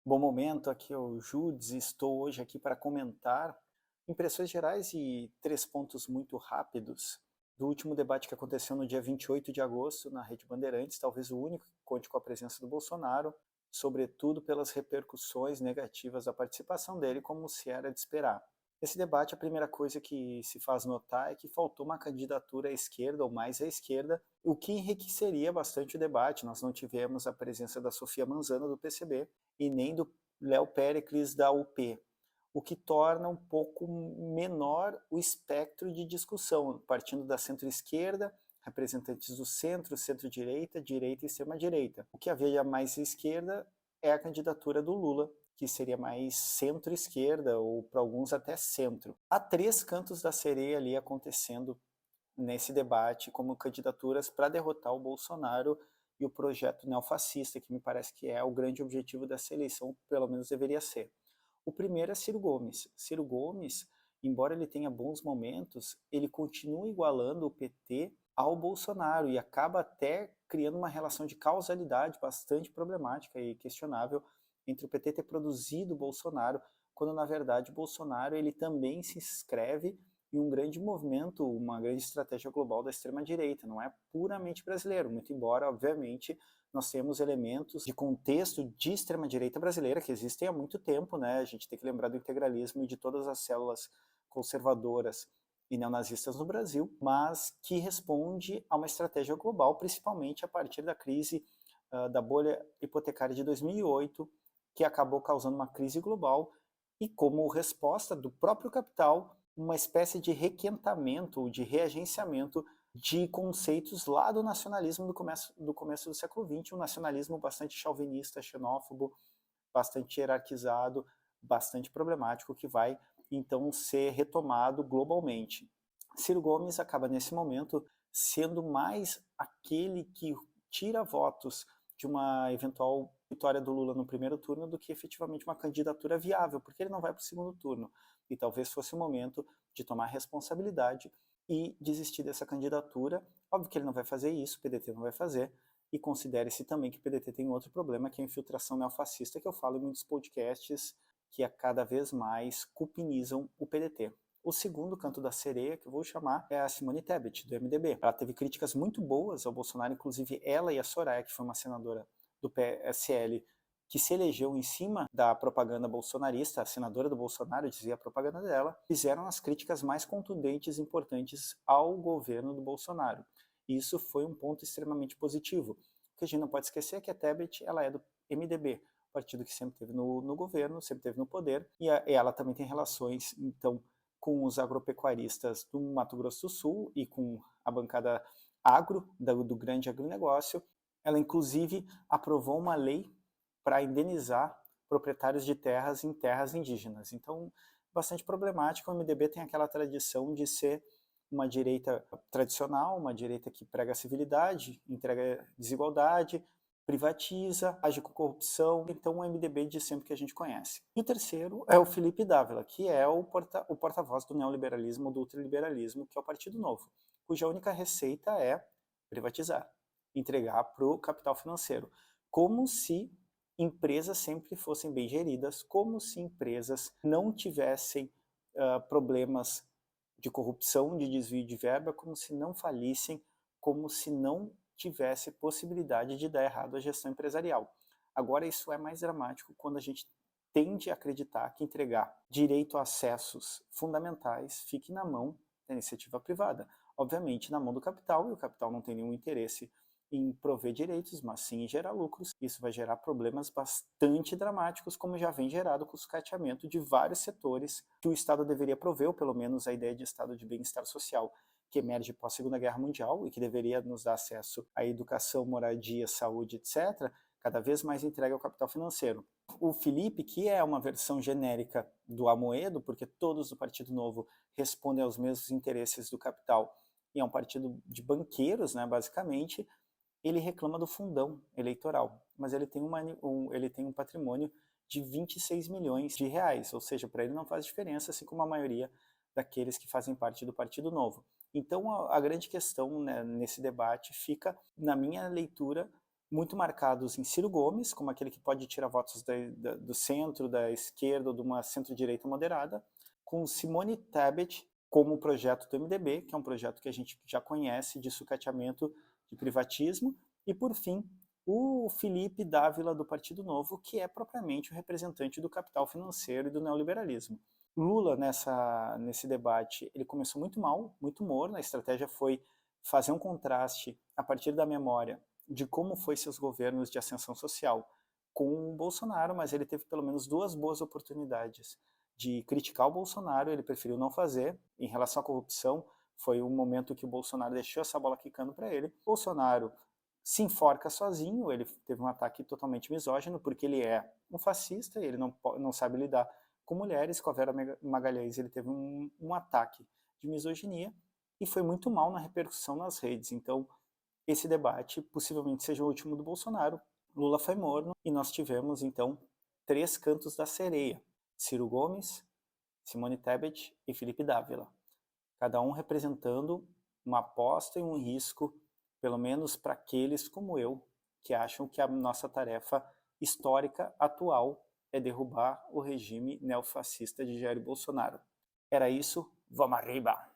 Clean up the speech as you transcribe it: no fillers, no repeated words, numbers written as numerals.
Bom momento, aqui é o Judes, estou hoje aqui para comentar impressões gerais e três pontos muito rápidos do último debate que aconteceu no dia 28 de agosto na Rede Bandeirantes, talvez o único que conte com a presença do Bolsonaro, sobretudo pelas repercussões negativas da participação dele, como se era de esperar. Nesse debate, a primeira coisa que se faz notar é que faltou uma candidatura à esquerda ou mais à esquerda, o que enriqueceria bastante o debate. Nós não tivemos a presença da Sofia Manzano, do PCB, e nem do Léo Péricles, da UP, o que torna um pouco menor o espectro de discussão, partindo da centro-esquerda, representantes do centro, centro-direita, direita e extrema-direita. O que havia mais à esquerda é a candidatura do Lula, que seria mais centro-esquerda, ou para alguns até centro. Há três cantos da sereia ali acontecendo nesse debate como candidaturas para derrotar o Bolsonaro e o projeto neofascista, que me parece que é o grande objetivo dessa eleição, pelo menos deveria ser. O primeiro é Ciro Gomes. Ciro Gomes, embora ele tenha bons momentos, ele continua igualando o PT ao Bolsonaro e acaba até criando uma relação de causalidade bastante problemática e questionável entre o PT ter produzido o Bolsonaro, quando na verdade o Bolsonaro ele também se inscreve em um grande movimento, uma grande estratégia global da extrema-direita, não é puramente brasileiro, muito embora, obviamente, nós temos elementos de contexto de extrema-direita brasileira que existem há muito tempo, né? A gente tem que lembrar do integralismo e de todas as células conservadoras e neonazistas no Brasil, mas que responde a uma estratégia global, principalmente a partir da crise da bolha hipotecária de 2008, que acabou causando uma crise global e, como resposta do próprio capital, uma espécie de requentamento ou de reagenciamento de conceitos lá do nacionalismo do começo do século XX, um nacionalismo bastante chauvinista, xenófobo, bastante hierarquizado, bastante problemático, que vai então ser retomado globalmente. Ciro Gomes acaba nesse momento sendo mais aquele que tira votos de uma eventual vitória do Lula no primeiro turno do que efetivamente uma candidatura viável, porque ele não vai para o segundo turno. E talvez fosse o momento de tomar responsabilidade e desistir dessa candidatura. Óbvio que ele não vai fazer isso, o PDT não vai fazer, e considere-se também que o PDT tem outro problema, que é a infiltração neofascista, que eu falo em muitos podcasts, que a cada vez mais cupinizam o PDT. O segundo canto da sereia, que eu vou chamar, é a Simone Tebet, do MDB. Ela teve críticas muito boas ao Bolsonaro, inclusive ela e a Soraya, que foi uma senadora do PSL, que se elegeu em cima da propaganda bolsonarista, a senadora do Bolsonaro dizia a propaganda dela, fizeram as críticas mais contundentes e importantes ao governo do Bolsonaro. E isso foi um ponto extremamente positivo. O que a gente não pode esquecer é que a Tebet ela é do MDB, partido que sempre teve no governo, sempre teve no poder, e ela também tem relações, então, com os agropecuaristas do Mato Grosso do Sul e com a bancada agro, do grande agronegócio. Ela, inclusive, aprovou uma lei para indenizar proprietários de terras em terras indígenas. Então, bastante problemático. O MDB tem aquela tradição de ser uma direita tradicional, uma direita que prega a civilidade, entrega desigualdade, privatiza, age com corrupção. Então, o MDB de sempre que a gente conhece. E o terceiro é o Felipe Dávila, que é o porta-voz do neoliberalismo, do ultraliberalismo, que é o Partido Novo, cuja única receita é privatizar, entregar para o capital financeiro, como se empresas sempre fossem bem geridas, como se empresas não tivessem problemas de corrupção, de desvio de verba, como se não falissem, como se não tivesse possibilidade de dar errado a gestão empresarial. Agora, isso é mais dramático quando a gente tende a acreditar que entregar direito a acessos fundamentais fique na mão da iniciativa privada. Obviamente, na mão do capital, e o capital não tem nenhum interesse em prover direitos, mas sim em gerar lucros. Isso vai gerar problemas bastante dramáticos, como já vem gerado com o sucateamento de vários setores que o Estado deveria prover, ou pelo menos a ideia de Estado de bem-estar social, que emerge pós Segunda Guerra Mundial e que deveria nos dar acesso à educação, moradia, saúde, etc., cada vez mais entregue ao capital financeiro. O Felipe, que é uma versão genérica do Amoedo, porque todos do Partido Novo respondem aos mesmos interesses do capital, e é um partido de banqueiros, né, basicamente, ele reclama do fundão eleitoral, mas ele tem um patrimônio de 26 milhões de reais, ou seja, para ele não faz diferença, assim como a maioria daqueles que fazem parte do Partido Novo. Então, a grande questão, né, nesse debate fica, na minha leitura, muito marcados em Ciro Gomes, como aquele que pode tirar votos do centro, da esquerda ou de uma centro-direita moderada, com Simone Tebet como o projeto do MDB, que é um projeto que a gente já conhece de sucateamento de privatismo, e por fim, o Felipe Dávila do Partido Novo, que é propriamente o representante do capital financeiro e do neoliberalismo. Lula, nesse debate, ele começou muito mal, muito morno, a estratégia foi fazer um contraste a partir da memória de como foi seus governos de ascensão social com o Bolsonaro, mas ele teve pelo menos duas boas oportunidades de criticar o Bolsonaro, ele preferiu não fazer. Em relação à corrupção, foi um momento que o Bolsonaro deixou essa bola quicando para ele. Bolsonaro se enforca sozinho, ele teve um ataque totalmente misógino, porque ele é um fascista, ele não sabe lidar com mulheres. Com a Vera Magalhães ele teve um ataque de misoginia, e foi muito mal na repercussão nas redes. Então, esse debate possivelmente seja o último do Bolsonaro. Lula foi morno e nós tivemos, então, 3 cantos da sereia: Ciro Gomes, Simone Tebet e Felipe Dávila. Cada um representando uma aposta e um risco, pelo menos para aqueles como eu, que acham que a nossa tarefa histórica atual é derrubar o regime neofascista de Jair Bolsonaro. Era isso, vamos arriba!